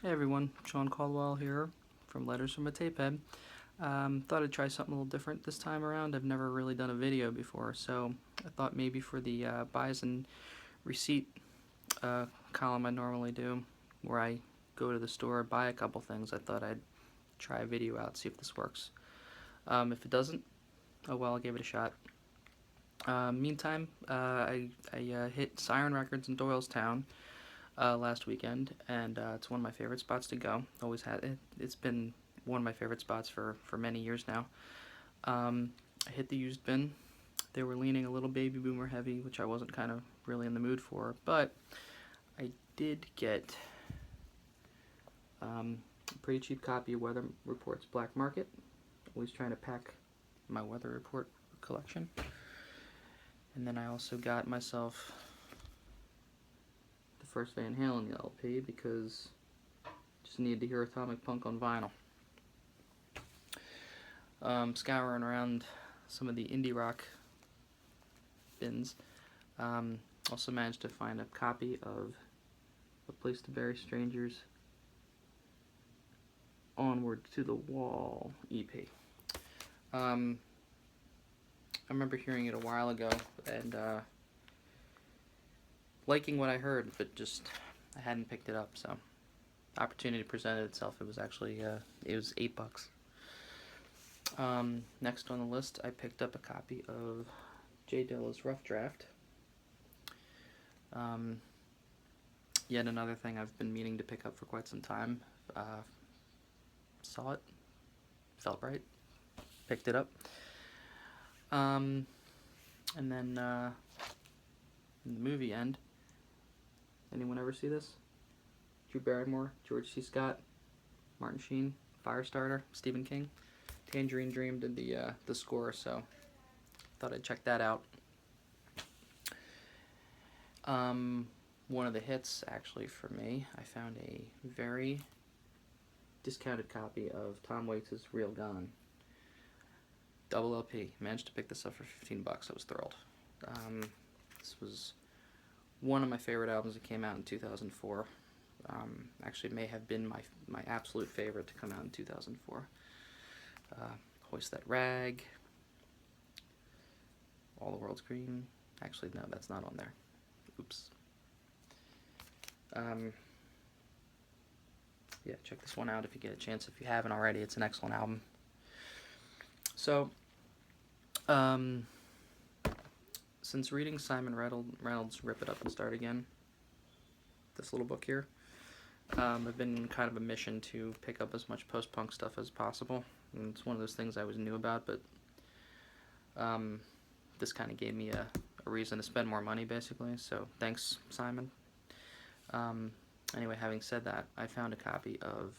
Hey everyone, Sean Caldwell here from Letters from a Tapehead. Thought I'd try something a little different this time around. I've never really done a video before, so I thought maybe for the buys and receipt column I normally do, where I go to the store, buy a couple things, I thought I'd try a video out, see if this works. If it doesn't, oh well, I gave it a shot. Meantime, I hit Siren Records in Doylestown last weekend, and it's one of my favorite spots to go. Always had it. It's been one of my favorite spots for many years now. I hit the used bin. They were leaning a little baby boomer heavy, which I wasn't kind of really in the mood for, but I did get a pretty cheap copy of Weather Report's Black Market. Always trying to pack my Weather Report collection. And then I also got myself the first Van Halen LP because just needed to hear Atomic Punk on vinyl. Scouring around some of the indie rock bins, also managed to find a copy of A Place to Bury Strangers Onward to the Wall EP. I remember hearing it a while ago and liking what I heard, but just I hadn't picked it up, so opportunity presented itself. It was actually it was $8. Next on the list, I picked up a copy of J Dilla's Rough Draft. Yet another thing I've been meaning to pick up for quite some time. Saw it, felt right, picked it up. And then in the movie end, anyone ever see this? Drew Barrymore, George C. Scott, Martin Sheen, Firestarter, Stephen King. Tangerine Dream did the score, so thought I'd check that out. One of the hits, actually, for me, I found a very discounted copy of Tom Waits' Real Gone. Double LP. Managed to pick this up for $15. I was thrilled. This was one of my favorite albums that came out in 2004. Actually, may have been my absolute favorite to come out in 2004. Hoist That Rag, All the World's Green. Actually, no, that's not on there. Oops. Yeah, check this one out if you get a chance. If you haven't already, it's an excellent album. So, since reading Simon Reynolds' Rip It Up and Start Again, this little book here, I've been kind of a mission to pick up as much post-punk stuff as possible. And it's one of those things I always knew about, but this kind of gave me a reason to spend more money, basically. So thanks, Simon. Anyway, having said that, I found a copy of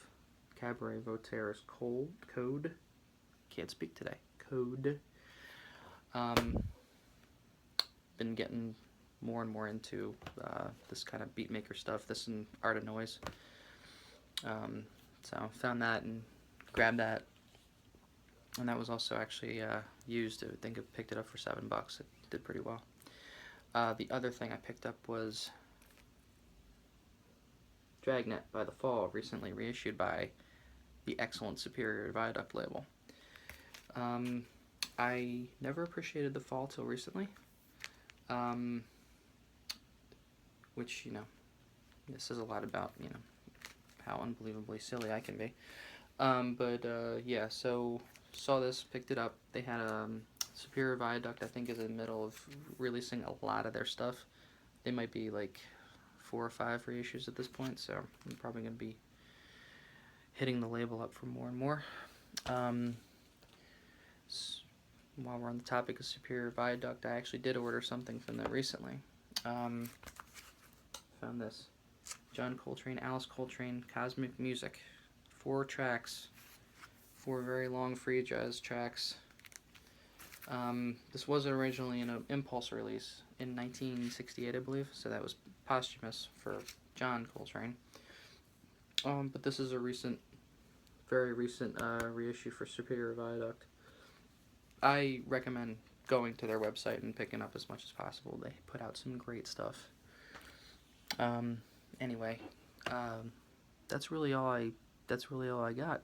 Cabaret Voltaire's Code. Can't speak today. Code. Been getting more and more into this kind of beatmaker stuff, this and Art of Noise. So found that and grabbed that. And that was also actually used. I think I picked it up for $7. It did pretty well. The other thing I picked up was Dragnet by The Fall, recently reissued by the excellent Superior Viaduct label. I never appreciated The Fall till recently, which, this says a lot about, how unbelievably silly I can be. Yeah, so saw this, picked it up. They had Superior Viaduct, I think, is in the middle of releasing a lot of their stuff. They might be like 4 or 5 reissues at this point, so I'm probably going to be hitting the label up for more and more. While we're on the topic of Superior Viaduct, I actually did order something from them recently. Found this. John Coltrane, Alice Coltrane, Cosmic Music. 4 tracks. 4 very long free jazz tracks. This was originally an Impulse release in 1968, I believe, so that was posthumous for John Coltrane. But this is a very recent reissue for Superior Viaduct. I recommend going to their website and picking up as much as possible. They put out some great stuff. Anyway, that's really all I got.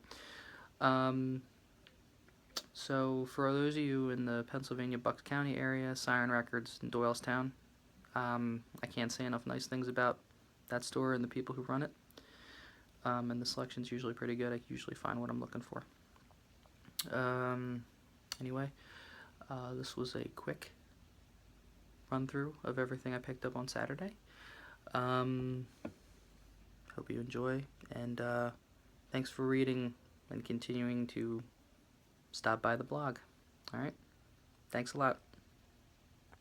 Um, so for those of you in the Pennsylvania Bucks County area, Siren Records in Doylestown, I can't say enough nice things about that store and the people who run it. And the selection's usually pretty good. I usually find what I'm looking for. Anyway, this was a quick run through of everything I picked up on Saturday. Hope you enjoy, and thanks for reading and continuing to stop by the blog. Alright, thanks a lot.